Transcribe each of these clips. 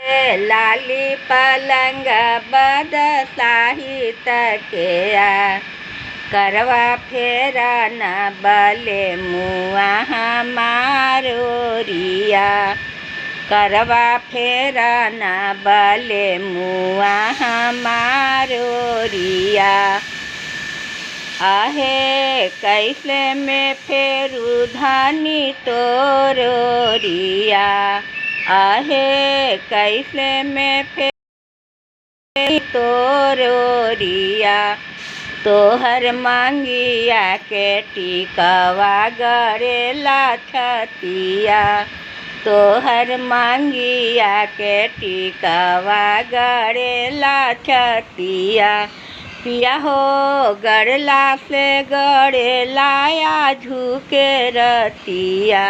लाली पलंग बदसाही तकिया करवा फेरा न बले मुआ हमारो रिया करवा फेरा न बले मुआ हमारो रिया आहे कैसे में फेरू धानी तोरो रिया आहे कैसे में फेरू तोरो रिया तोहर मांगिया के टिकवा गरेला छतिया तोहर मांगिया के टिकवा गरेला छतिया पिया हो गड़ला से गड़ेलाया झुके रतिया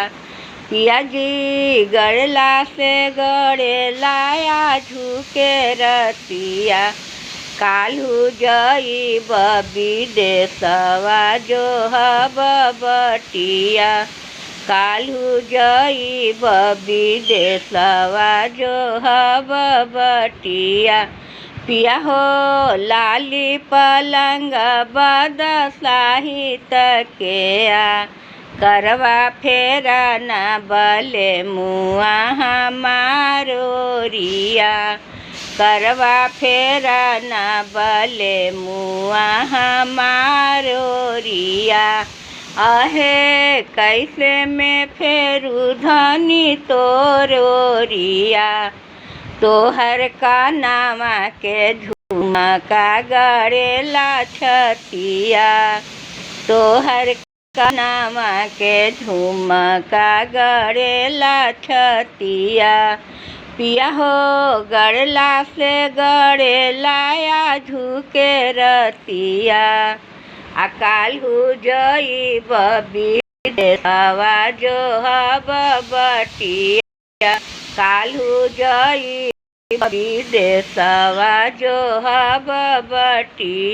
पिया जी गड़ला से गड़ेलाया झुके रतिया काल्हू जई विदेशवा जो हब बटिया काल्हू जई विदेशवा जो हब बटिया पिया हो लाली पलंग बदसाही तकिया करवा फेरा न बले मुआ हमारो रिया करवा फेरा न बले मुआ हमारो रिया आहे कैसे में फेरू धनी तोरो रिया तोहर का नामा के झुमका गरेला छतिया तोहर का नामा के झुमका गरेला छतिया पिया हो गड़ला से गड़ेलाया झुके रतिया काल्हू जई विदेशवा जो हब बटिया काल्हू जई विदेशवा जो हब बटिया।